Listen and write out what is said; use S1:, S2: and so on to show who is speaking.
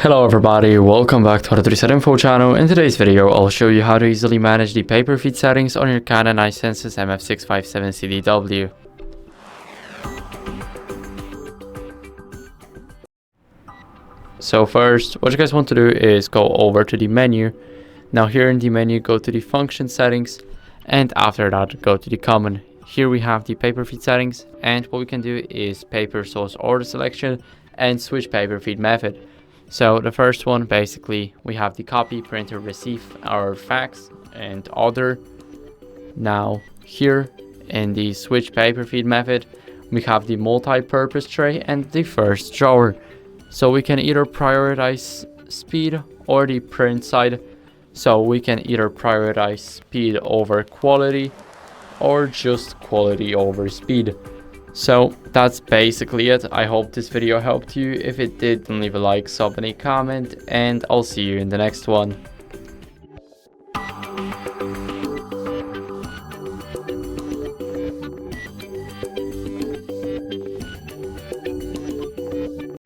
S1: Hello everybody, welcome back to the 37 Info channel. In today's video, I'll show you how to easily manage the paper feed settings on your CANON i-SENSYS MF657Cdw. So first, what you guys want to do is go over to the menu. Now here in the menu, go to the function settings, and after that, go to the common. Here we have the paper feed settings, and what we can do is paper source order selection and switch paper feed method. So the first one, basically, we have the copy, printer, receive, our fax, and other. Now here in the switch paper feed method, we have the multi-purpose tray and the first drawer. So we can either prioritize speed or the print side. So we can either prioritize speed over quality or just quality over speed. So that's basically it. I hope this video helped you. If it did, then leave a like, sub, and a comment, and I'll see you in the next one.